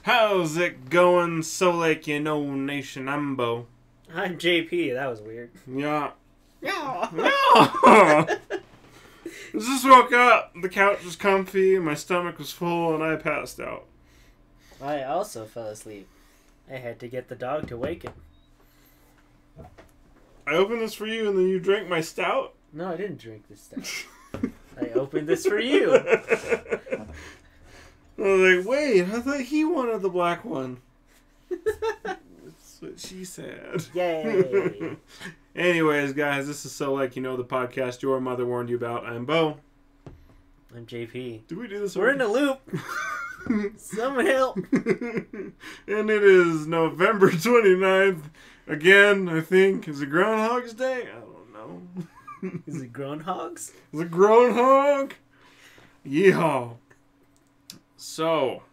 How's it going, So Lake You Know Nation? I'm Bo. I'm JP. That was weird. Yeah. Yeah. No! Just woke up, the couch was comfy, my stomach was full, and I passed out. I also fell asleep. I had to get the dog to wake him. I opened this for you, and then you drank my stout? No, I didn't drink this stuff. I opened this for you. I was like, wait, I thought he wanted the black one. That's what she said. Yay. Anyways, guys, this is So Like You Know, the podcast your mother warned you about. I'm Bo. I'm JP. Did we do this? We're in a loop. Someone help. And it is November 29th. Again, I think. Is it Groundhog's Day? I don't know. Is it groundhogs? Is it Groundhog? Yeehaw. So,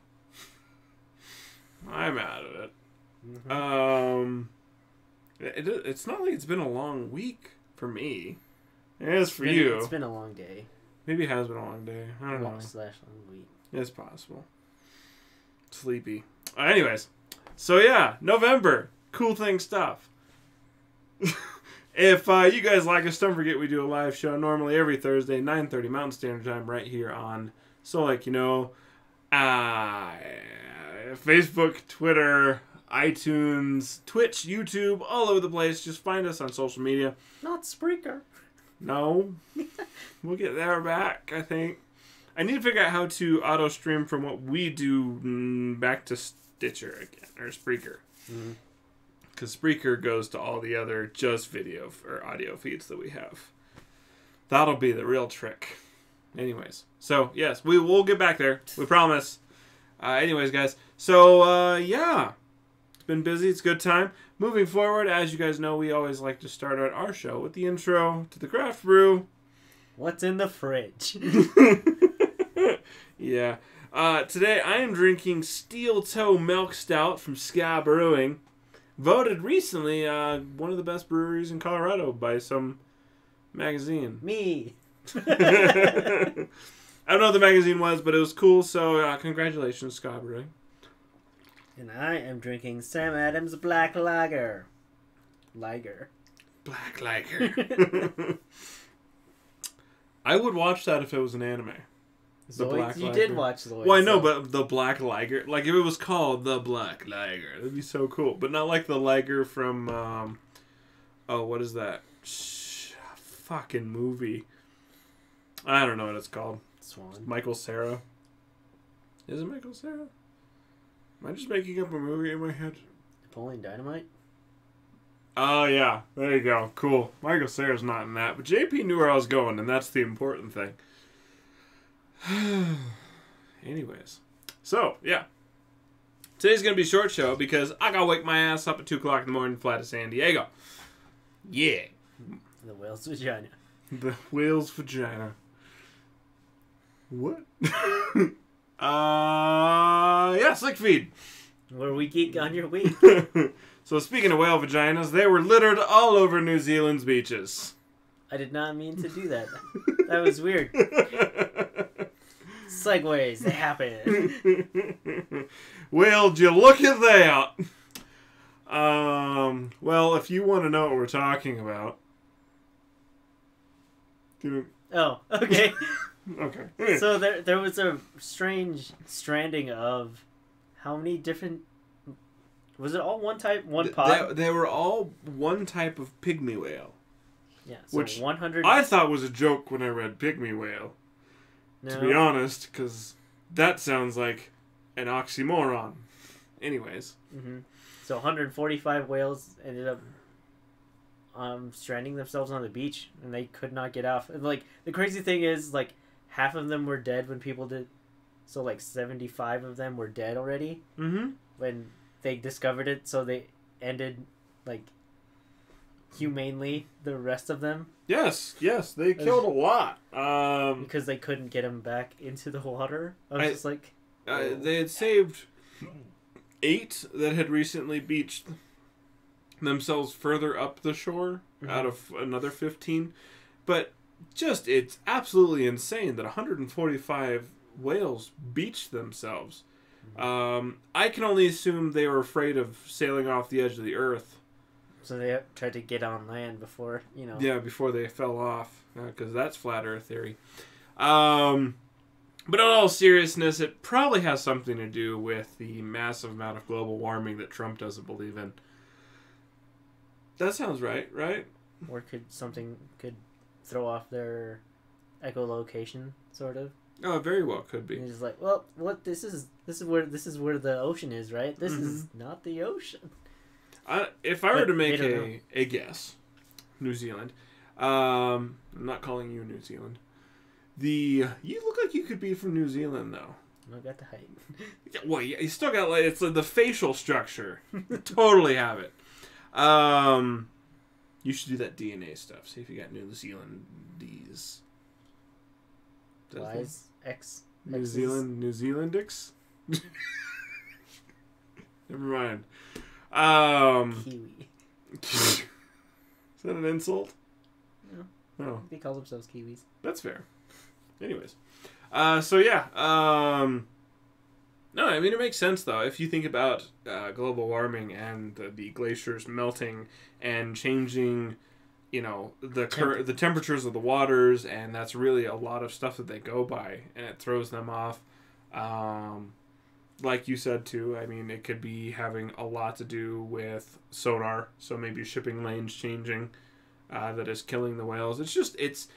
I'm out of it. Mm-hmm. It's not like it's been a long week for me. It is for you. It's been a long day. Maybe it has been a long day. I don't know. Long week. It's possible. Sleepy. Anyways, so yeah, November. Cool thing stuff. If you guys like us, don't forget we do a live show normally every Thursday, 9:30 Mountain Standard Time, right here on So Like You Know, Facebook, Twitter, iTunes, Twitch, YouTube, all over the place. Just find us on social media. Not Spreaker. No. We'll get there back, I think. I need to figure out how to auto stream from what we do back to Stitcher again, or Spreaker. Because Spreaker goes to all the other just video or audio feeds that we have. That'll be the real trick. Anyways, so yes, we will get back there. We promise. Anyways, guys, so yeah, it's been busy. It's a good time. Moving forward, as you guys know, we always like to start out our show with the intro to the craft brew. What's in the fridge? Yeah. Today I am drinking Steel Toe Milk Stout from Ska Brewing. Voted recently one of the best breweries in Colorado by some magazine. Me. I don't know what the magazine was, but it was cool, so congratulations, Ska Brewing. And I am drinking Sam Adams Black Lager. Lager. Black Lager. I would watch that if it was an anime. Zoids? You did watch Zoids. Well, I know, but the Black Lager, like if it was called the Black Lager, that'd be so cool. But not like the Lager from, what is that? Fucking movie. I don't know what it's called. Swan. Michael Cera. Is it Michael Cera? Am I just making up a movie in my head? Napoleon Dynamite? Oh, yeah. There you go. Cool. Michael Cera's not in that. But JP knew where I was going, and that's the important thing. Anyways. So, yeah. Today's going to be a short show because I got to wake my ass up at 2 o'clock in the morning to fly to San Diego. Yeah. The whale's vagina. The whale's vagina. What? Yeah, Slick Feed. Where we geek on your week. So speaking of whale vaginas, they were littered all over New Zealand's beaches. I did not mean to do that. That was weird. Segways, they happen. Well, you look at that. Well, if you want to know what we're talking about. Oh, okay. Okay. So there was a strange stranding of how many different... Was it all one type, one pod? They were all one type of pygmy whale. Yeah, so which 100... I thought was a joke when I read pygmy whale. No. To be honest, because that sounds like an oxymoron. Anyways. Mm-hmm. So 145 whales ended up stranding themselves on the beach, and they could not get off. And, like, the crazy thing is, like, half of them were dead when people did... So, like, 75 of them were dead already. Mm-hmm. When they discovered it, so they ended, like, humanely the rest of them. Yes, they killed a lot. Because they couldn't get them back into the water. I was just like... They had saved 8 that had recently beached themselves further up the shore out of another 15. But just, it's absolutely insane that 145 whales beached themselves. I can only assume they were afraid of sailing off the edge of the Earth. So they tried to get on land before, you know. Yeah, before they fell off, because that's flat Earth theory. But in all seriousness, it probably has something to do with the massive amount of global warming that Trump doesn't believe in. That sounds right? Or something could throw off their echolocation, sort of. Oh, it very well could be. And he's like, well, what this is where the ocean is, right? This is not the ocean. If I were to make a guess, New Zealand, I'm not calling you New Zealand. You look like you could be from New Zealand, though. I got the height. Well, yeah, you still got it's like the facial structure. You totally have it. You should do that DNA stuff. See if you got New Zealandese. Y's, X. New Zealandics. Never mind. Kiwi. Is that an insult? No. Oh. They call themselves Kiwis. That's fair. Anyways. So yeah. No, I mean, it makes sense, though. If you think about global warming and the glaciers melting and changing, the temperatures of the waters, and that's really a lot of stuff that they go by, and it throws them off. Like you said, too, I mean, it could be having a lot to do with sonar, so maybe shipping lanes changing, that is killing the whales. It's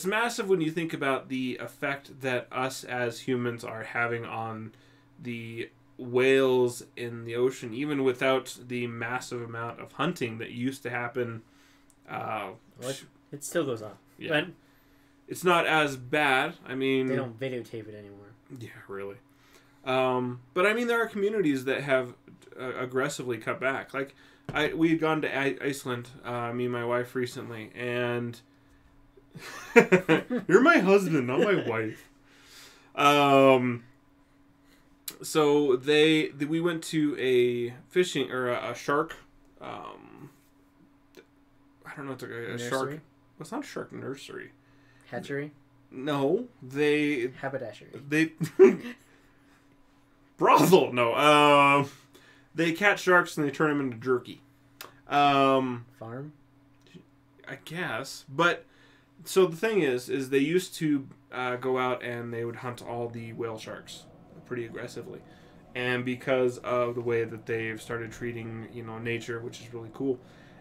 massive when you think about the effect that us as humans are having on the whales in the ocean, even without the massive amount of hunting that used to happen. It still goes on. Yeah. But it's not as bad. I mean, they don't videotape it anymore. Yeah, really. But I mean, there are communities that have aggressively cut back. Like, we had gone to Iceland, me and my wife recently, and you're my husband, not my wife. So we went to a fishing or a shark. I don't know what a shark. Well, it's not a shark nursery. Hatchery. No, haberdashery. Brothel. No. They catch sharks and they turn them into jerky. Farm. I guess, but so the thing is they used to go out and they would hunt all the whale sharks pretty aggressively, and because of the way that they've started treating nature, which is really cool,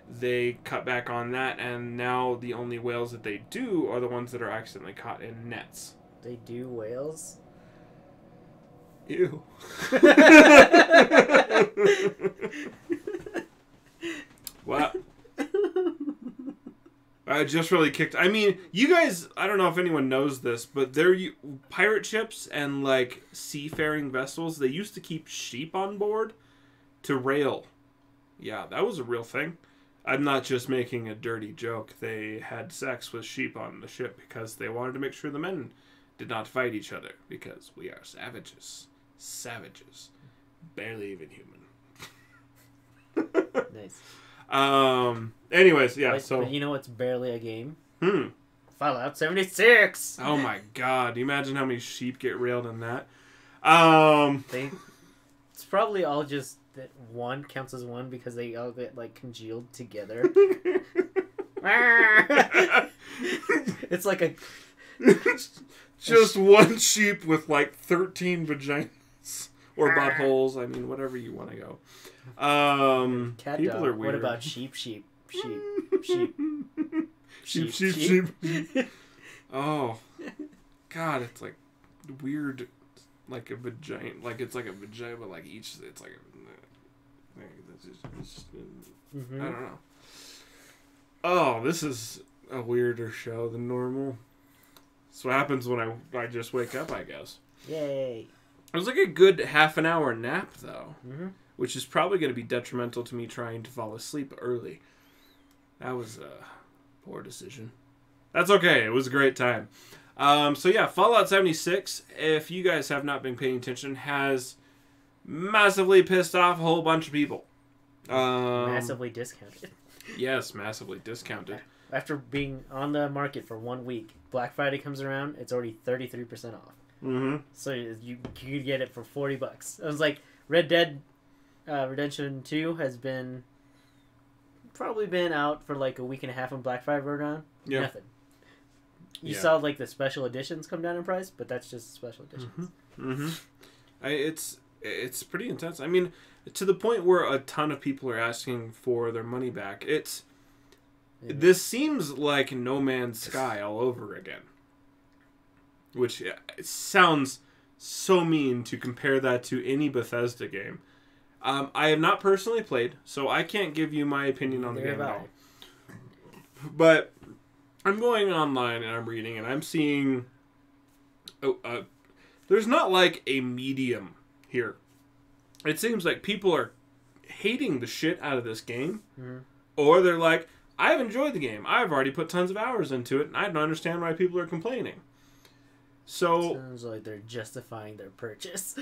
they cut back on that, and now the only whales that they do are the ones that are accidentally caught in nets. They do whales? Ew. What? I just really kicked. I mean, you guys, I don't know if anyone knows this, but pirate ships and like seafaring vessels, they used to keep sheep on board to rail. Yeah, that was a real thing. I'm not just making a dirty joke. They had sex with sheep on the ship because they wanted to make sure the men did not fight each other, because we are savages. Savages. Barely even human. Nice. Anyways, yeah, but you know what's barely a game? Hmm. Fallout 76! Oh my god, do you imagine how many sheep get railed in that? It's probably all just that one counts as one because they all get like congealed together. It's like a just one sheep with like 13 vaginas or buttholes. I mean, whatever you want to go. Cat people dog. are weird. What about sheep? Sheep. Oh, God, it's like weird, like a vagina. Like it's like a vagina, but like each, it's like I don't know. Oh, this is a weirder show than normal. That's what happens when I just wake up, I guess. Yay. It was like a good half an hour nap, though. Mm-hmm. Which is probably going to be detrimental to me trying to fall asleep early. That was a poor decision. That's okay. It was a great time. So yeah, Fallout 76, if you guys have not been paying attention, has massively pissed off a whole bunch of people. Massively discounted. Yes, massively discounted. After being on the market for 1 week, Black Friday comes around, it's already 33% off. Mm-hmm. So you could get it for $40. I was like, Red Dead Redemption 2 has probably been out for like a week and a half when Black Friday rolled around. Yeah. Nothing. You Yeah. saw like the special editions come down in price, but that's just special editions. Mm-hmm. It's pretty intense. I mean, to the point where a ton of people are asking for their money back. This seems like No Man's Sky all over again. Which it sounds so mean to compare that to any Bethesda game. I have not personally played, so I can't give you my opinion on the game at all. But I'm going online and I'm reading and I'm seeing... there's not like a medium here. It seems like people are hating the shit out of this game. Mm-hmm. Or they're like, I've enjoyed the game. I've already put tons of hours into it and I don't understand why people are complaining. So... Sounds like they're justifying their purchase.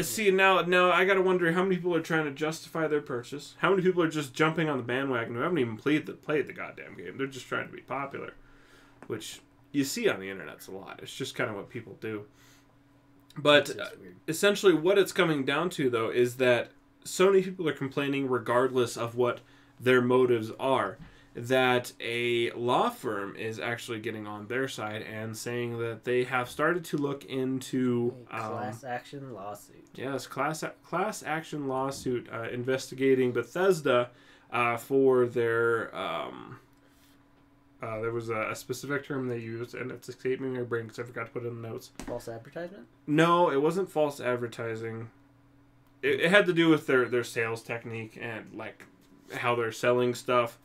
See, now I gotta wonder how many people are trying to justify their purchase. How many people are just jumping on the bandwagon who haven't even played the goddamn game. They're just trying to be popular. Which you see on the internet a lot. It's just kind of what people do. But essentially what it's coming down to, though, is that so many people are complaining regardless of what their motives are, that a law firm is actually getting on their side and saying that they have started to look into... class action lawsuit. Yes, class action lawsuit investigating Bethesda for their... there was a specific term they used, and it's escaping my brain because I forgot to put it in the notes. False advertisement? No, it wasn't false advertising. It had to do with their sales technique and like how they're selling stuff.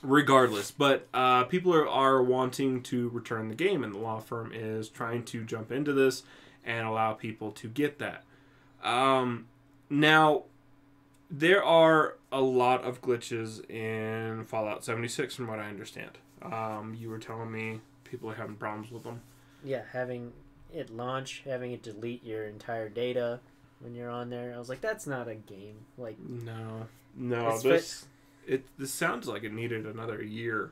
Regardless, but people are wanting to return the game, and the law firm is trying to jump into this and allow people to get that. Now, there are a lot of glitches in Fallout 76 from what I understand. You were telling me people are having problems with them. Yeah, having it launch, having it delete your entire data when you're on there. I was like, that's not a game. Like, no, this sounds like it needed another year.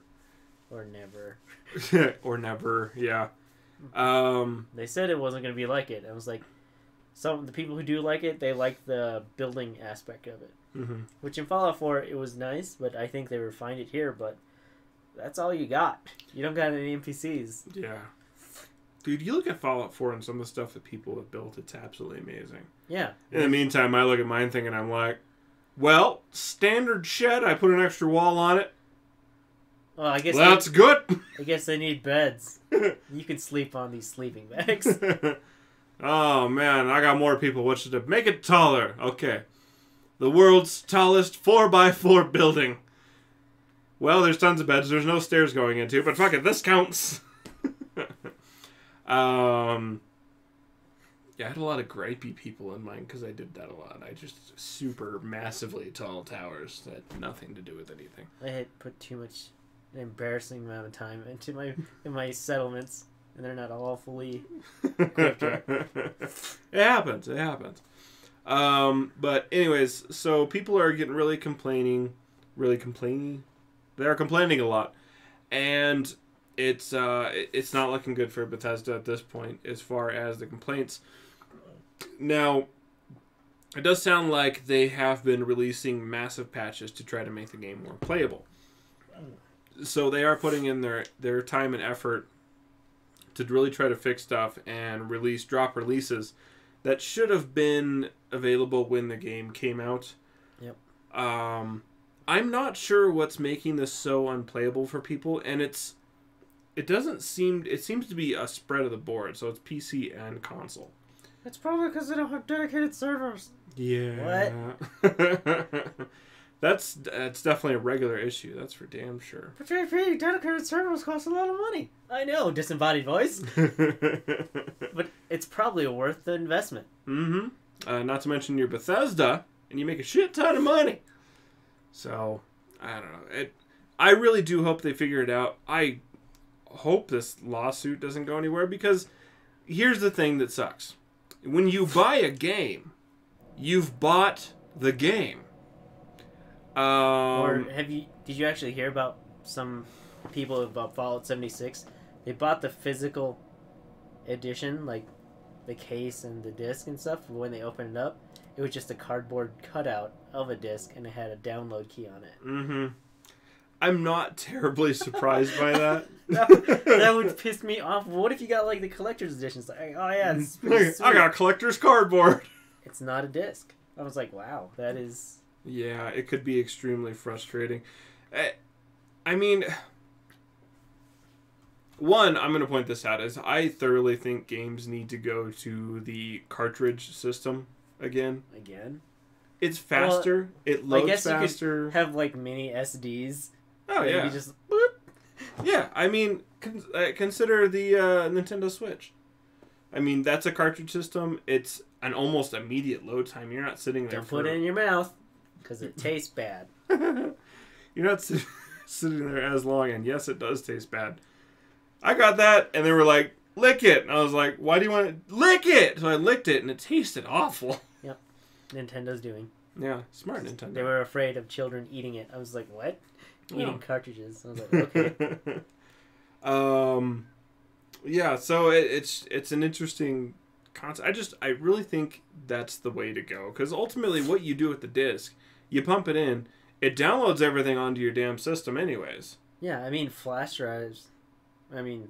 Or never. Or never, yeah. They said it wasn't going to be like it. I was like, some of the people who do like it, they like the building aspect of it. Mm-hmm. Which in Fallout 4, it was nice, but I think they refined it here, but that's all you got. You don't got any NPCs. Yeah. Dude, you look at Fallout 4 and some of the stuff that people have built, it's absolutely amazing. Yeah. In the meantime, I look at mine thing and I'm like, well, standard shed, I put an extra wall on it. Well, I guess that's good. I guess they need beds. You can sleep on these sleeping bags. Oh, man, I got more people. What should I make it taller? Okay. The world's tallest 4x4 building. Well, there's tons of beds. There's no stairs going into, but fuck it, this counts. Yeah, I had a lot of gripey people in mine because I did that a lot. I just super massively tall towers that had nothing to do with anything. I had put too much embarrassing amount of time into my settlements, and they're not all fully equipped yet. It happens. But anyways, so people are getting really complaining. They're complaining a lot, and it's not looking good for Bethesda at this point as far as the complaints. Now, it does sound like they have been releasing massive patches to try to make the game more playable. So they are putting in their time and effort to really try to fix stuff and drop releases that should have been available when the game came out. Yep. I'm not sure what's making this so unplayable for people, and it seems to be a spread of the board, so it's PC and console. It's probably because they don't have dedicated servers. Yeah. What? That's definitely a regular issue. That's for damn sure. But JP, dedicated servers cost a lot of money. I know, disembodied voice. But it's probably worth the investment. Mm-hmm. Not to mention you're Bethesda, and you make a shit ton of money. So, I don't know. I really do hope they figure it out. I hope this lawsuit doesn't go anywhere, because here's the thing that sucks. When you buy a game, you've bought the game. Or did you actually hear about some people about Fallout 76? They bought the physical edition, like the case and the disc and stuff, when they opened it up, it was just a cardboard cutout of a disc, and it had a download key on it. Mm-hmm. I'm not terribly surprised by that. that would piss me off. What if you got like the collector's edition? It's like, oh yeah, it's pretty sweet. I got collector's cardboard. It's not a disc. I was like, wow, that is... Yeah, it could be extremely frustrating. I mean, one, I'm going to point this out, is I thoroughly think games need to go to the cartridge system again. It's faster. Well, it loads faster. You could have like mini SDs. Oh, yeah. You just... Yeah, I mean, consider the Nintendo Switch. I mean, that's a cartridge system. It's an almost immediate load time. You're not sitting there. Don't put it in your mouth, because it tastes bad. You're not sitting there as long, and yes, it does taste bad. I got that, and they were like, lick it. And I was like, why do you want to lick it? So I licked it, and it tasted awful. Yep. Nintendo's doing. Yeah, smart Nintendo. They were afraid of children eating it. I was like, what? Eating cartridges. I was like, okay. Yeah, so it's an interesting concept. I really think that's the way to go, because ultimately what you do with the disc, you pump it in, it downloads everything onto your damn system anyways. Yeah, I mean flash drives,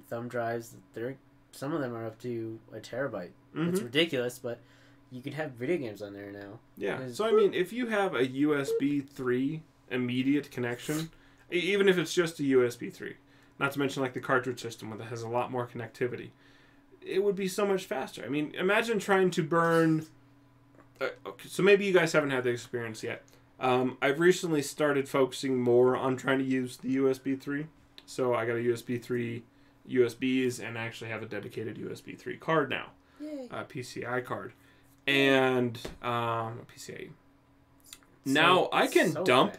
thumb drives, some of them are up to a terabyte. Mm-hmm. It's ridiculous, but you can have video games on there now. Yeah, so I mean, if you have a USB 3 immediate connection, even if it's just a USB 3, not to mention like the cartridge system that has a lot more connectivity, it would be so much faster. I mean, imagine trying to burn... okay, so maybe you guys haven't had the experience yet. I've recently started focusing more on trying to use the USB 3. So I got a USB 3 USBs, and I actually have a dedicated USB 3 card now. Yay. A PCI card. And a PCIe. Now I can dump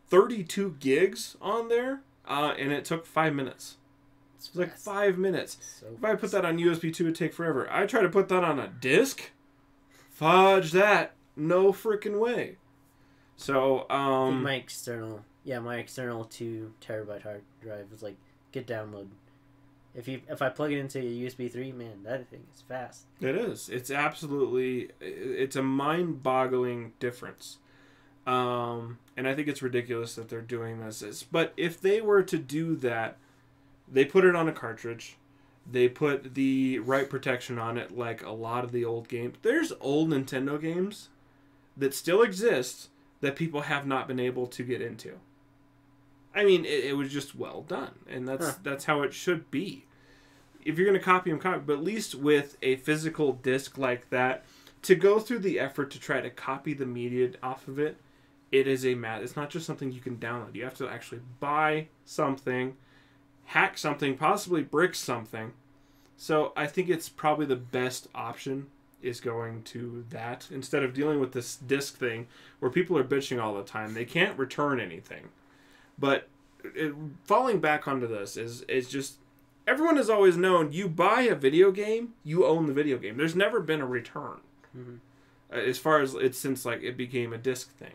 32 gigs on there. And it took 5 minutes. It was like 5 minutes. If I put that on USB 2, it would take forever. I try to put that on a disc. Fudge that. No freaking way. So, I think my external 2 terabyte hard drive was like, get download. If I plug it into a USB 3, man, that thing is fast. It is. It's absolutely, it's a mind-boggling difference. And I think it's ridiculous that they're doing this. But if they were to do that, they put it on a cartridge. They put the right protection on it, like a lot of the old games. There's old Nintendo games that still exist that people have not been able to get into. I mean, it was just well done. And that's how it should be. If you're going to copy them, copy. But at least with a physical disc like that, to go through the effort to try to copy the media off of it, it's not just something you can download. You have to actually buy something, hack something, possibly brick something. So I think it's probably the best option is going to that instead of dealing with this disc thing where people are bitching all the time. They can't return anything. But falling back onto this is just, everyone has always known you buy a video game, you own the video game. There's never been a return. Mm-hmm. As far as it's since like it became a disc thing.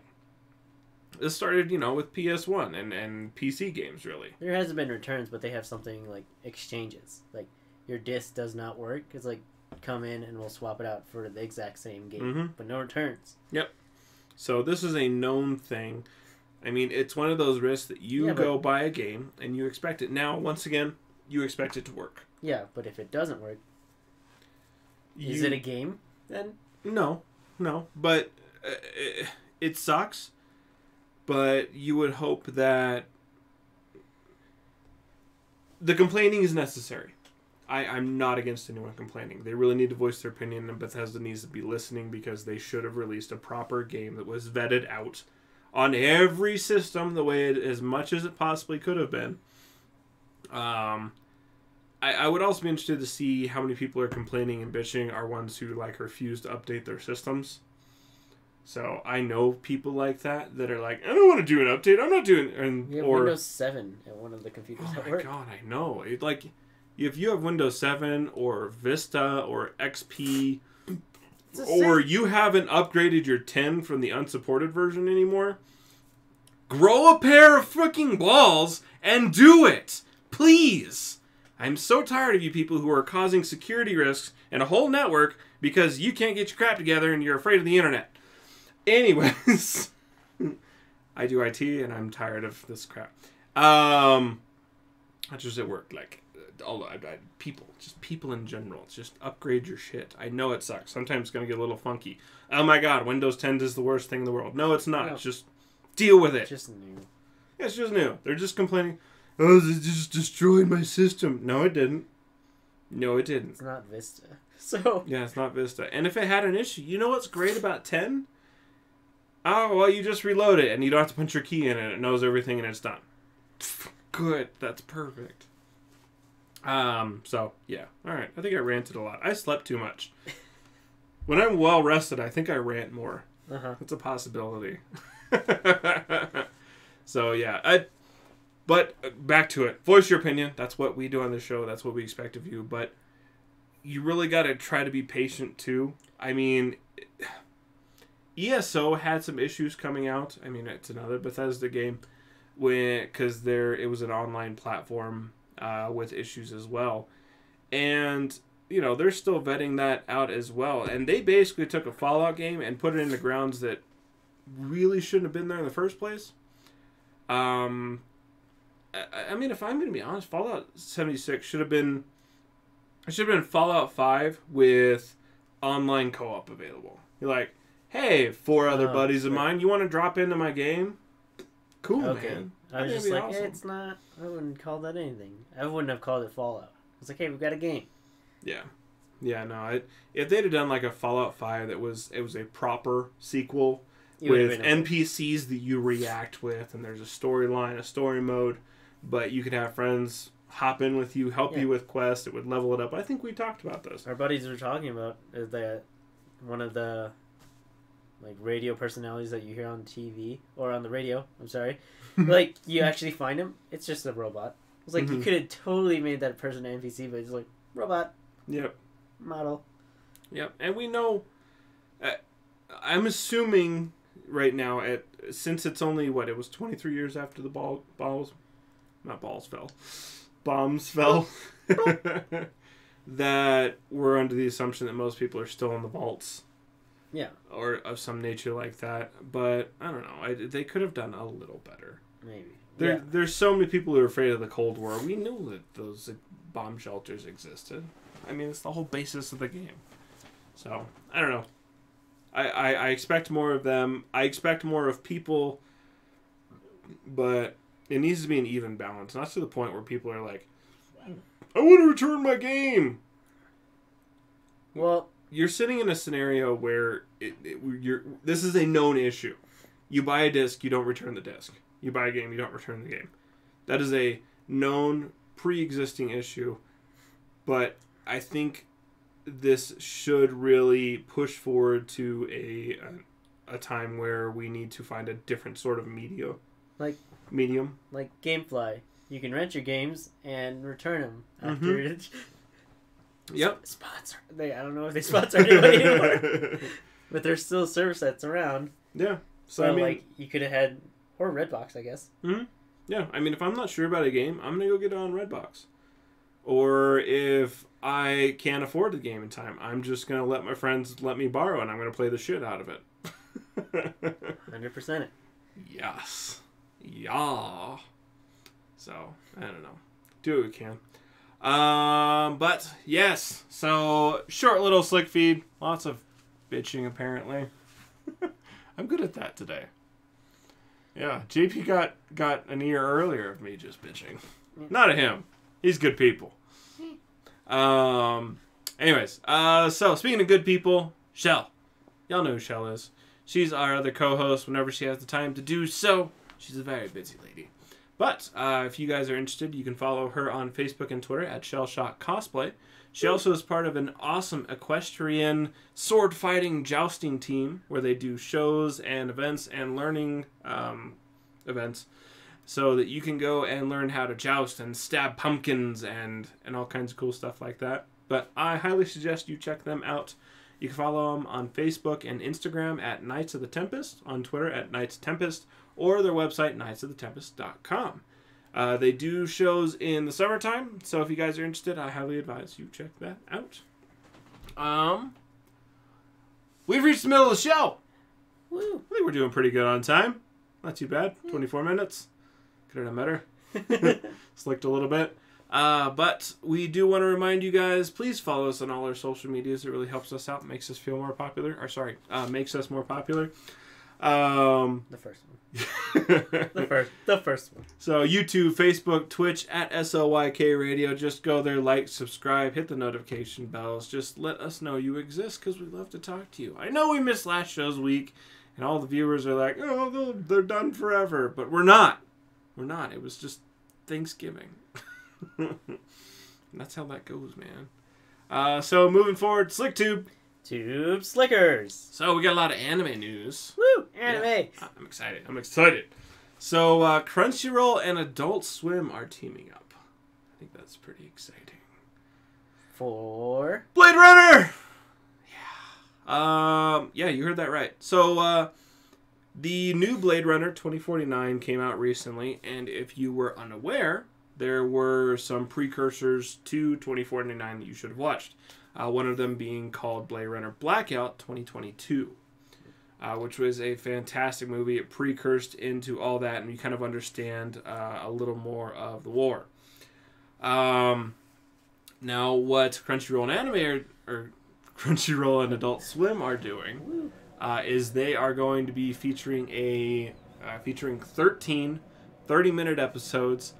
This started, with PS1 and PC games, really. There hasn't been returns, but they have something like exchanges. Like, your disc does not work. It's like, come in and we'll swap it out for the exact same game. Mm-hmm. But no returns. Yep. So this is a known thing. I mean, it's one of those risks that you go buy a game and you expect it. Now, once again, you expect it to work. Yeah, but if it doesn't work, is it a game then? No. But it sucks. But you would hope that the complaining is necessary. I'm not against anyone complaining. They really need to voice their opinion, and Bethesda needs to be listening because they should have released a proper game that was vetted out on every system the way as much as it possibly could have been. I would also be interested to see how many people are complaining and bitching are ones who refuse to update their systems. So I know people like that are like, I don't want to do an update. I'm not doing. Windows 7 at one of the computers. Oh my god, I know. If you have Windows 7 or Vista or XP, or you haven't upgraded your 10 from the unsupported version anymore, grow a pair of freaking balls and do it, please. I'm so tired of you people who are causing security risks in a whole network because you can't get your crap together and you're afraid of the internet. Anyways, I do IT and I'm tired of this crap. Not just at work, like people in general. Just upgrade your shit. I know it sucks. Sometimes it's gonna get a little funky. Oh my god, Windows 10 is the worst thing in the world. No, it's not. No. Just deal with it. Just new. Yeah, it's just new. They're just complaining. Oh, it just destroyed my system. No, it didn't. No, it didn't. It's not Vista. So Yeah, it's not Vista. And if it had an issue, you know what's great about 10? Oh, well, you just reload it and you don't have to punch your key in it. It knows everything and it's done. Good. That's perfect. So, yeah. All right. I think I ranted a lot. I slept too much. When I'm well rested, I think I rant more. That's a possibility. So, yeah. But back to it. Voice your opinion. That's what we do on this show. That's what we expect of you. But you really got to try to be patient, too. I mean, ESO had some issues coming out. I mean, it's another Bethesda game. Because it was an online platform with issues as well. And, you know, they're still vetting that out as well. And they basically took a Fallout game and put it in the grounds that really shouldn't have been there in the first place. I mean, if I'm going to be honest, Fallout 76 should have been Fallout 5 with online co-op available. You're like, hey, 4 other buddies of mine, you want to drop into my game? Cool, okay. man. I was just like, awesome. it's not. I wouldn't call that anything. I wouldn't have called it Fallout. It's like, hey, we've got a game. Yeah. Yeah, no. If they'd have done like a Fallout 5 it was a proper sequel with NPCs that you react with, and there's a storyline, a story mode, but you could have friends hop in with you, help you with quests, it would level it up. I think we talked about this. Our buddies were talking about is that one of the like radio personalities that you hear on TV or on the radio, I'm sorry, like you actually find him, it's just a robot. It's like you could have totally made that person an NPC, but it's like robot. Yep. Model. Yep. And we know, I'm assuming right now, since it's only, it was 23 years after the bombs fell, that we're under the assumption that most people are still in the vaults. Yeah. Or of some nature like that. But, I don't know. They could have done a little better. Maybe. There's so many people who are afraid of the Cold War. We knew that those bomb shelters existed. I mean, it's the whole basis of the game. So, I don't know. I expect more of them. I expect more of people. But it needs to be an even balance. Not to the point where people are like, I want to return my game. Well, you're sitting in a scenario where this is a known issue. You buy a disc, you don't return the disc. You buy a game, you don't return the game. That is a known, pre-existing issue. But I think this should really push forward to a time where we need to find a different sort of medium. Like GameFly. You can rent your games and return them after it. Yep. Sponsor. I don't know if they sponsor anybody anymore. But there's still a service that's around. Yeah. So, I mean, you could have had... Or Redbox, I guess. Mm-hmm. Yeah. I mean, if I'm not sure about a game, I'm going to go get it on Redbox. Or if I can't afford the game in time, I'm just going to let my friends let me borrow, and I'm going to play the shit out of it. 100% it. Yes. Yeah. So, I don't know. Do what we can. But, yes. So, short little slick feed. Lots of bitching, apparently. I'm good at that today. Yeah, JP got an ear earlier of me just bitching. Yeah. Not at him. He's good people. Anyways, so speaking of good people, Shell. Y'all know who Shell is. She's our other co-host whenever she has the time to do so. She's a very busy lady. But if you guys are interested, you can follow her on Facebook and Twitter at Shellshock Cosplay. She also is part of an awesome equestrian sword fighting jousting team where they do shows and events and learning events so that you can go and learn how to joust and stab pumpkins and all kinds of cool stuff like that. But I highly suggest you check them out. You can follow them on Facebook and Instagram at Knights of the Tempest, on Twitter at Knights Tempest, or their website, knightsofthetempest.com. They do shows in the summertime, so if you guys are interested, I highly advise you check that out. We've reached the middle of the show. Woo. I think we're doing pretty good on time. Not too bad. 24 minutes. Could have done better. Slicked a little bit. But we do want to remind you guys, please follow us on all our social medias. It really helps us out, makes us feel more popular. Makes us more popular. The first one. the first one. So YouTube, Facebook, Twitch at SLYK Radio. Just go there, like, subscribe, hit the notification bells. Just let us know you exist because we love to talk to you. I know we missed last show's week, and all the viewers are like, oh, they're done forever. But we're not. We're not. It was just Thanksgiving. That's how that goes, man. So moving forward, SlickTube. Tube Slickers. So we got a lot of anime news. Woo! Anime. Yeah, I'm excited. So Crunchyroll and Adult Swim are teaming up. I think that's pretty exciting. For Blade Runner. Yeah, you heard that right. So the new Blade Runner 2049 came out recently, and if you were unaware, there were some precursors to 2049 that you should have watched. One of them being called Blade Runner Blackout 2022, which was a fantastic movie. It precursed into all that, and you kind of understand a little more of the war. Now, what Crunchyroll and Anime or Crunchyroll and Adult Swim are doing is they are going to be featuring 13 30-minute episodes.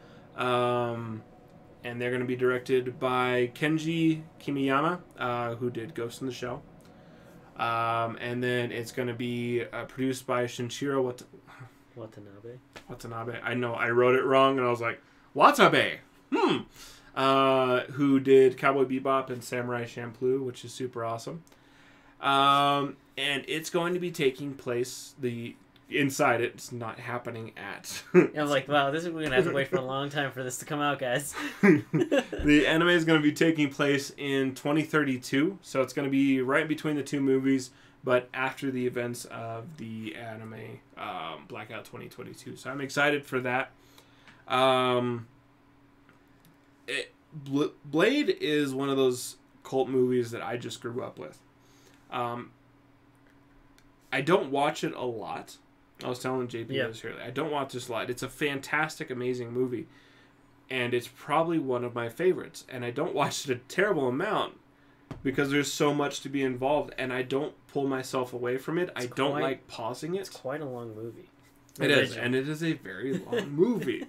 And they're going to be directed by Kenji Kimiyama, who did Ghost in the Shell. And then it's going to be produced by Shinichiro Watanabe. I know, I wrote it wrong, and I was like, Watabe! Who did Cowboy Bebop and Samurai Champloo, which is super awesome. And it's going to be taking place, inside it's not happening at. I'm like, wow, we're gonna have to wait for a long time for this to come out, guys. The anime is going to be taking place in 2032, so it's going to be right in between the two movies, but after the events of the anime Blackout 2022. So I'm excited for that. Blade is one of those cult movies that I just grew up with. I don't watch it a lot. I was telling JP this earlier. I don't watch this a lot. It's a fantastic, amazing movie. And it's probably one of my favorites. And I don't watch it a terrible amount because there's so much to be involved. And I don't pull myself away from it. I don't like pausing it. It's quite a long movie. It is. And it is a very long movie.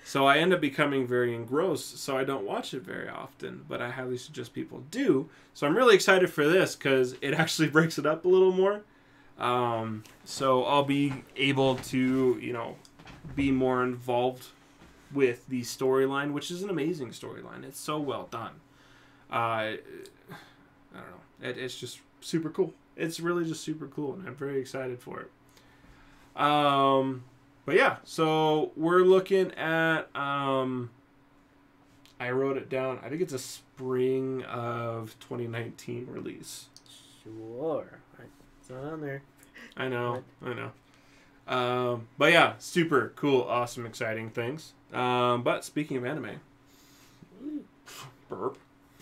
So I end up becoming very engrossed. So I don't watch it very often. But I highly suggest people do. So I'm really excited for this because it actually breaks it up a little more. So I'll be able to, be more involved with the storyline, which is an amazing storyline. It's so well done. I don't know. It's just super cool. It's really just super cool, and I'm very excited for it. But yeah, so we're looking at, I wrote it down. I think it's a spring of 2019 release. Sure. It's not on there. I know. But yeah, super cool, awesome, exciting things. But speaking of anime, burp.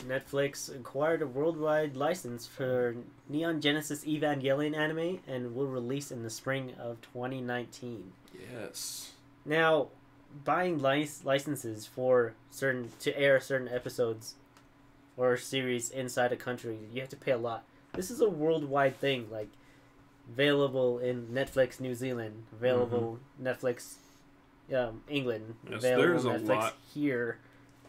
Netflix acquired a worldwide license for Neon Genesis Evangelion anime and will release in the spring of 2019. Yes. Now, buying licenses for to air certain episodes or series inside a country, you have to pay a lot. This is a worldwide thing, like available in Netflix New Zealand, available Netflix England, yes, available there's Netflix a lot. here.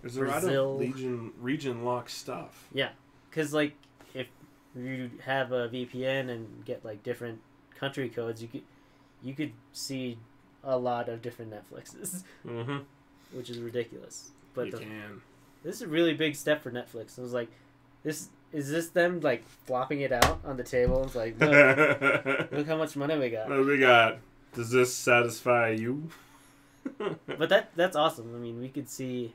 There's Brazil. a lot of region lock stuff. Yeah, because like if you have a VPN and get like different country codes, you could see a lot of different Netflixes, which is ridiculous. But this is a really big step for Netflix. It was like, is this them like flopping it out on the table? It's like, look how much money we got. What do we got? Does this satisfy you? But that's awesome. I mean, we could see,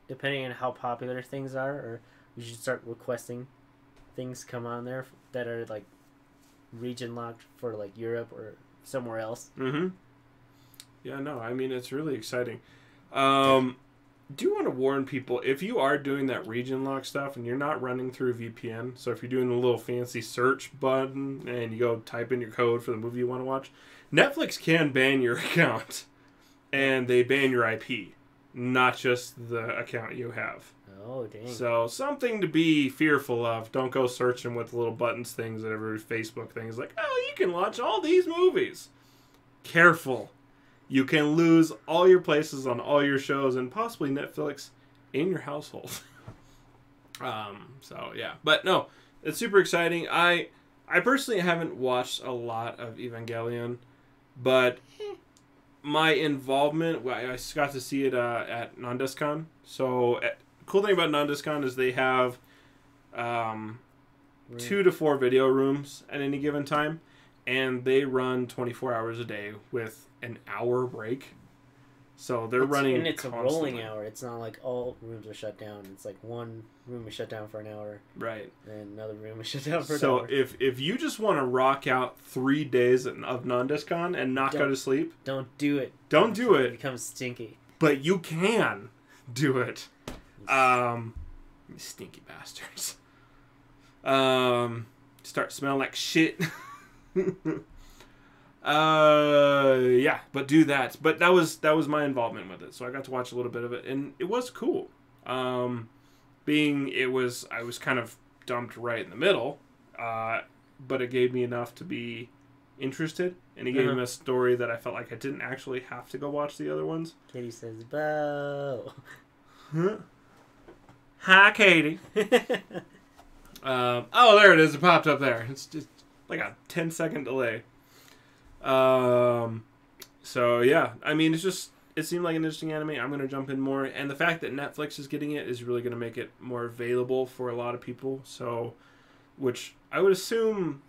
depending on how popular things are, or we should start requesting things come on there that are like region locked for like Europe or somewhere else. Yeah, no, I mean, it's really exciting. Do want to warn people, if you are doing that region lock stuff and you're not running through VPN, so if you're doing the little fancy search button and you go type in your code for the movie you want to watch, Netflix can ban your account, and they ban your IP, not just the account you have. Oh, dang. So something to be fearful of. Don't go searching with little buttons things that every Facebook thing is like, oh, you can watch all these movies. Careful. You can lose all your places on all your shows and possibly Netflix in your household. So yeah, but no, it's super exciting. I personally haven't watched a lot of Evangelion, but my involvement, I got to see it at Nandescon. So cool thing about Nandescon is they have 2 to 4 video rooms at any given time, and they run 24 hours a day with an hour break. So they're running, and it's constantly. a rolling hour. It's not like all rooms are shut down. It's like one room is shut down for an hour, right? And another room is shut down for an so hour. So if you just want to rock out 3 days of Nandescon and not go to sleep, don't do it. Don't do it. It becomes stinky. But you can do it. Stinky bastards. Start smelling like shit. Yeah, but do that. But that was my involvement with it. So I got to watch a little bit of it, and it was cool. I was kind of dumped right in the middle, but it gave me enough to be interested, and it gave me a story that I felt like I didn't actually have to go watch the other ones. Katie says, "Bo." Hi, Katie. Oh, there it is. It popped up there. It's just like a 10-second delay. So yeah, I mean, it seemed like an interesting anime. I'm going to jump in more. And the fact that Netflix is getting it is really going to make it more available for a lot of people. So, which I would assume...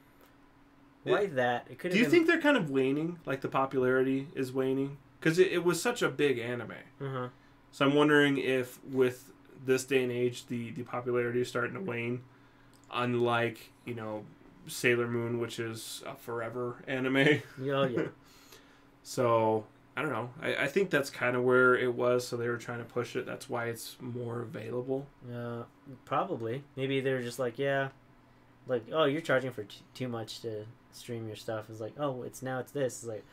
Why that? It could. Do you think they're kind of waning? Like the popularity is waning? Because it was such a big anime. Uh-huh. So I'm wondering if with this day and age, the popularity is starting to wane. Unlike, Sailor Moon, which is a forever anime. Yeah. So, I don't know. I think that's kind of where it was, so they were trying to push it. That's why it's more available. Probably. Maybe they're just like, yeah, like, oh, you're charging for too much to stream your stuff. It's like, oh, it's this. It's like,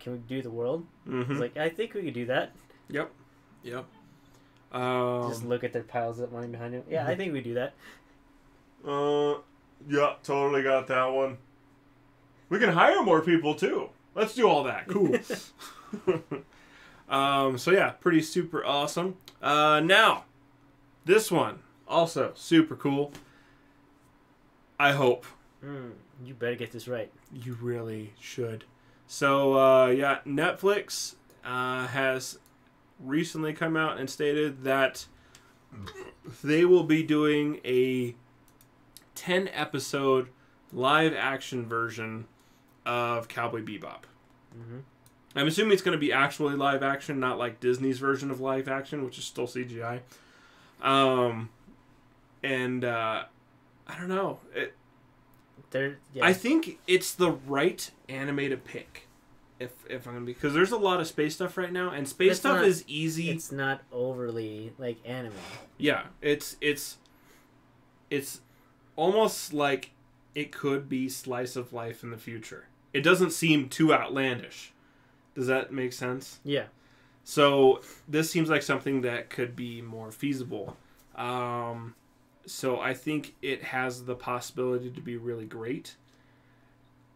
can we do the world? Mm-hmm. It's like, I think we could do that. Yep. Just look at the piles of money behind it. Yeah, I think we do that. Yeah, totally got that one. We can hire more people too. Let's do all that. Cool. So yeah, pretty super awesome. Now, this one also super cool. I hope. You better get this right. You really should. So yeah, Netflix has recently come out and stated that they will be doing a 10-episode live-action version of Cowboy Bebop. Mm-hmm. I'm assuming it's going to be actually live-action, not like Disney's version of live-action, which is still CGI. And I don't know. I think it's the right anime to pick. If I'm gonna be, because there's a lot of space stuff right now, and space stuff is easy. It's not overly like anime. Yeah, it's almost like it could be slice of life in the future. It doesn't seem too outlandish. Does that make sense? Yeah. So this seems like something that could be more feasible. So I think it has the possibility to be really great.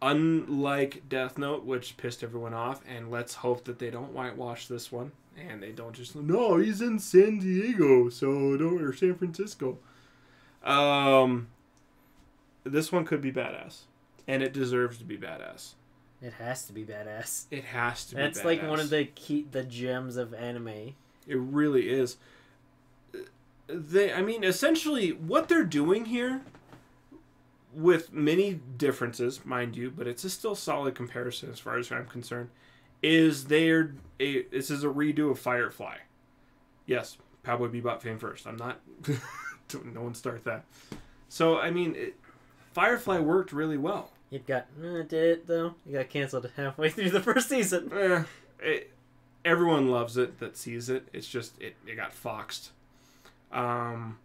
Unlike Death Note, which pissed everyone off, and let's hope that they don't whitewash this one, and they don't just, no, he's in San Diego, or San Francisco. This one could be badass, and it deserves to be badass. It has to be badass. It has to be That's badass. like one of the gems of anime. It really is. Essentially, what they're doing here, with many differences, mind you, but it's a still solid comparison as far as I'm concerned, is this is a redo of Firefly. Yes, Cowboy Bebop fan first. I'm not... no one start that. So, Firefly worked really well. It did it, though? It got canceled halfway through the first season. everyone loves it that sees it. It's just it got foxed. So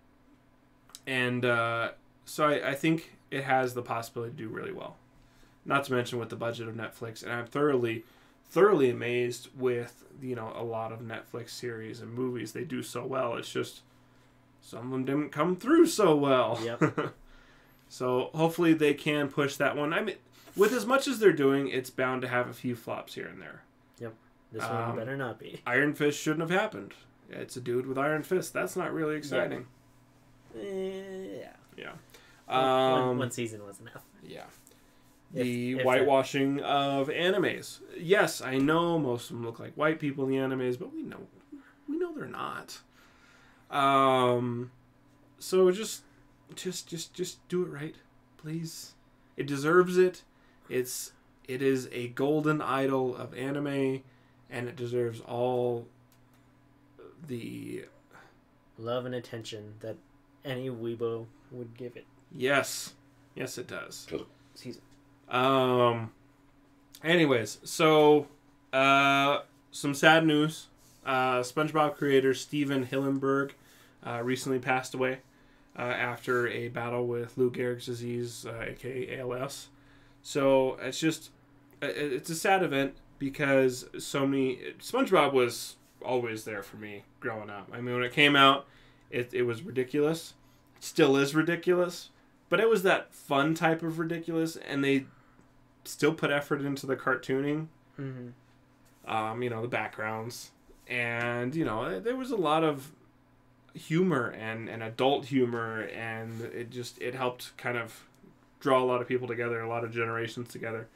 I think it has the possibility to do really well. Not to mention with the budget of Netflix, and I'm thoroughly amazed with a lot of Netflix series and movies they do so well. It's just some of them didn't come through so well. Yep. So hopefully they can push that one. I mean, with as much as they're doing, it's bound to have a few flops here and there. Yep. This one better not be. Iron Fist shouldn't have happened. It's a dude with Iron Fist. That's not really exciting. Yeah. Yeah. One season was enough. Yeah. The whitewashing of animes. Yes, I know most of them look like white people in the animes, but we know they're not. So just do it right, please. It deserves it. It is a golden idol of anime, and it deserves all the love and attention that any weebo would give it. Yes, it does. Season. Anyways, so some sad news. SpongeBob creator Steven Hillenburg recently passed away after a battle with Lou Gehrig's disease, aka ALS. So it's a sad event because SpongeBob was always there for me growing up. I mean, when it came out, it was ridiculous. It still is ridiculous, but it was that fun type of ridiculous, and they still put effort into the cartooning. Mm-hmm. The backgrounds, and there was a lot of humor and adult humor, and it helped kind of draw a lot of people together, a lot of generations together.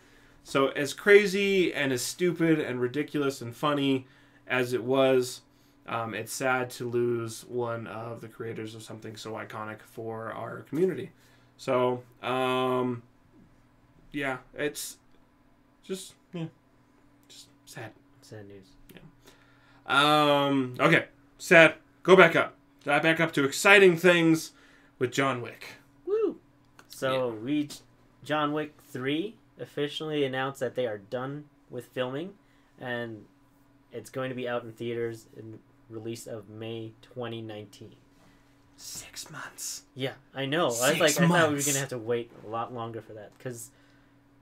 So as crazy and as stupid and ridiculous and funny as it was, it's sad to lose one of the creators of something so iconic for our community. So it's just sad. Sad news. Yeah. Okay. Sad. Go back up. Back up to exciting things with John Wick. Woo! So John Wick 3 officially announced that they are done with filming, and it's going to be out in theaters in release of May 2019. 6 months. Yeah, I know. I thought we were gonna have to wait a lot longer for that, because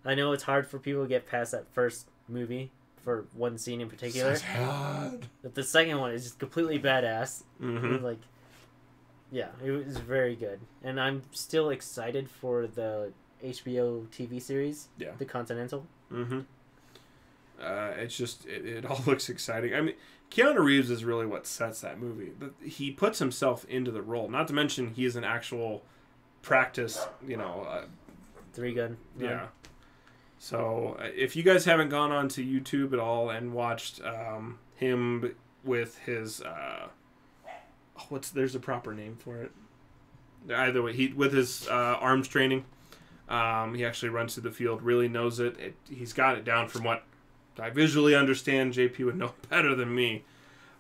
I know it's hard for people to get past that first movie for one scene in particular. So hard. But the second one is just completely badass. Mm-hmm. It was very good, and I'm still excited for the HBO TV series. Yeah. The Continental. Mm-hmm. It's just it all looks exciting. I mean, Keanu Reeves is really what sets that movie. He puts himself into the role. Not to mention he is an actual practice. 3-gun. Yeah. So if you guys haven't gone on to YouTube at all and watched him with his there's a proper name for it. Either way, with his arms training, he actually runs through the field, really knows it. He's got it down from what I visually understand. JP would know better than me.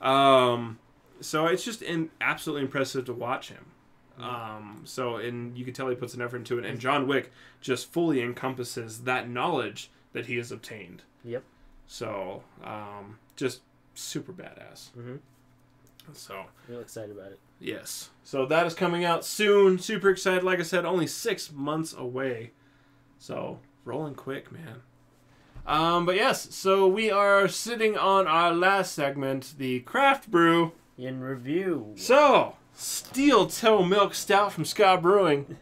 So it's just absolutely impressive to watch him. And you can tell he puts an effort into it, and John Wick just fully encompasses that knowledge that he has obtained. Yep. So, just super badass. Mm-hmm. So, real excited about it. Yes. So that is coming out soon. Super excited. Like I said, only 6 months away. So, rolling quick, man. But yes, so we are sitting on our last segment, the craft brew. In review. So, Steel Toe Milk Stout from Ska Brewing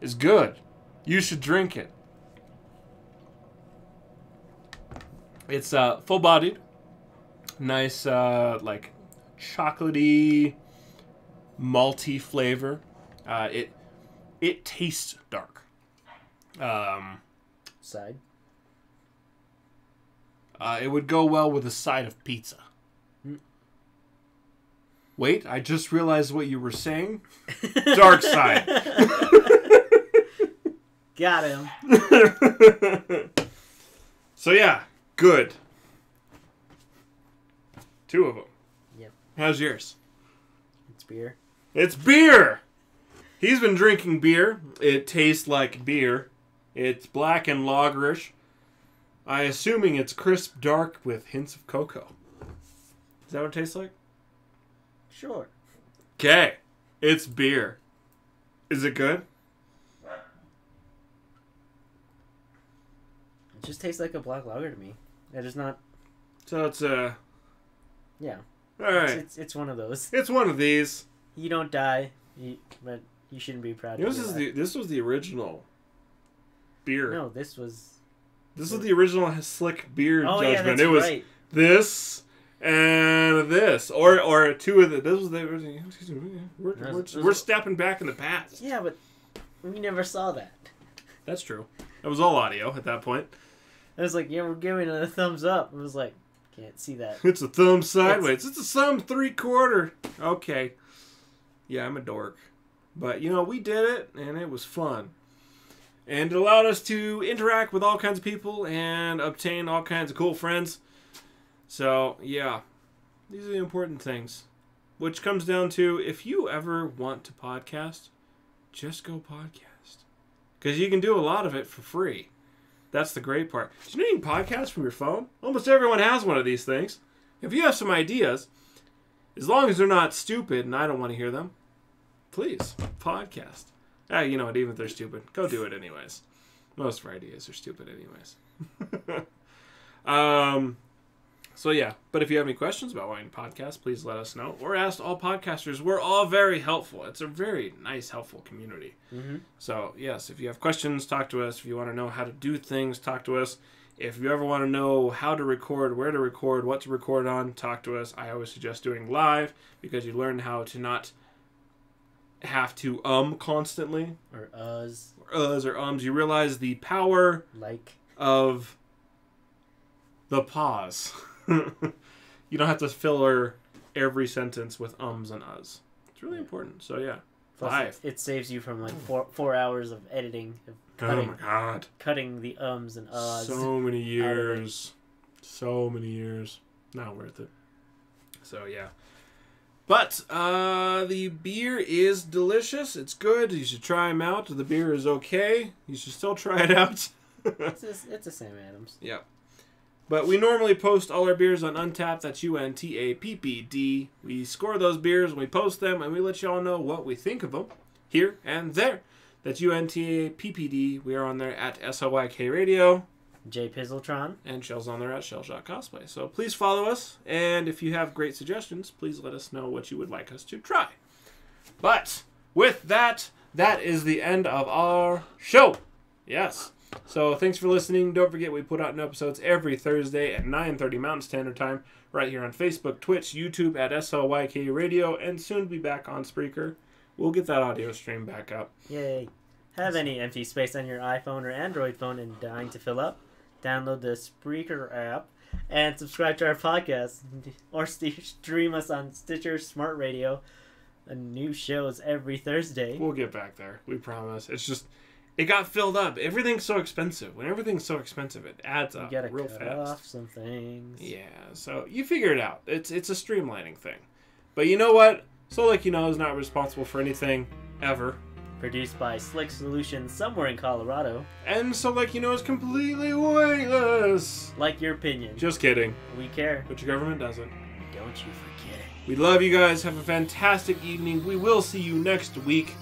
is good. You should drink it. It's full-bodied, nice, chocolatey, malty flavor. It tastes dark. Side. It would go well with a side of pizza. Wait, I just realized what you were saying. Dark side. Got him. So yeah, good. 2 of them. Yep. How's yours? It's beer. It's beer! He's been drinking beer. It tastes like beer. It's black and lagerish. I'm assuming it's crisp dark with hints of cocoa. Is that what it tastes like? Sure. Okay. It's beer. Is it good? It just tastes like a black lager to me. It is not. So it's Yeah. all right. It's one of those. It's one of these. You don't die, but you shouldn't be proud. This was the original beer. No, this was. This was the original slick beer Oh judgment. yeah, that's It was right. this and this, or two of the. This was the. We're stepping back in the past. Yeah, but we never saw that. That's true. It was all audio at that point. I was like, yeah, we're giving it a thumbs up. I was like, can't see that. It's a thumb sideways. It's a thumb 3/4. Okay. Yeah, I'm a dork. But, we did it, and it was fun. And it allowed us to interact with all kinds of people and obtain all kinds of cool friends. So, yeah. These are the important things. Which comes down to, if you ever want to podcast, just go podcast. Because you can do a lot of it for free. That's the great part. Do you can podcast from your phone? Almost everyone has one of these things. If you have some ideas, as long as they're not stupid and I don't want to hear them, please, podcast. You know what, even if they're stupid, go do it anyways. Most of our ideas are stupid anyways. So yeah, but if you have any questions about wanting to podcast, please let us know. Or ask all podcasters. We're all very helpful. It's a very nice, helpful community. Mm-hmm. So yes, if you have questions, talk to us. If you want to know how to do things, talk to us. If you ever want to know how to record, where to record, what to record on, talk to us. I always suggest doing live because you learn how to not have to constantly. Or us. Or us or ums. You realize the power of the pause. You don't have to filler every sentence with ums and us. It's really important. So yeah. Plus 5. It saves you from like 4 hours of editing. Oh my god. Cutting the ums and uhs. So many years. So many years. Not worth it. So yeah. But the beer is delicious. It's good. You should try them out. The beer is okay. You should still try it out. It's a Sam Adams. Yeah. But we normally post all our beers on Untappd. That's UNTAPPD. We score those beers, we post them, and we let you all know what we think of them here and there. That's UNTAPPD. We are on there at SLYK Radio. J Pizzletron. And Shell's on there at Shell.cosplay. So please follow us. And if you have great suggestions, please let us know what you would like us to try. But with that, that is the end of our show. Yes. So thanks for listening. Don't forget we put out new episodes every Thursday at 9:30 Mountain Standard Time right here on Facebook, Twitch, YouTube at SLYK Radio, and soon to be back on Spreaker. We'll get that audio stream back up. Yay. Have any empty space on your iPhone or Android phone and dying to fill up? Download the Spreaker app and subscribe to our podcast. Or stream us on Stitcher Smart Radio. New shows every Thursday. We'll get back there. We promise. It's just... It got filled up. Everything's so expensive. When everything's so expensive, it adds up real fast. You gotta cut off some things. Yeah, so you figure it out. It's a streamlining thing. But you know what? So Like You Know is not responsible for anything, ever. Produced by Slick Solutions somewhere in Colorado. And So Like You Know is completely weightless. Like your opinion. Just kidding. We care. But your government doesn't. Don't you forget it. We love you guys. Have a fantastic evening. We will see you next week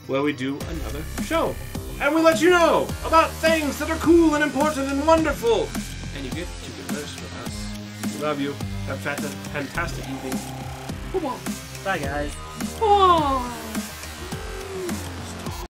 where we do another show. And we let you know about things that are cool and important and wonderful. And you get to converse with us. We love you. Have a fantastic evening. Bye, guys. Bye.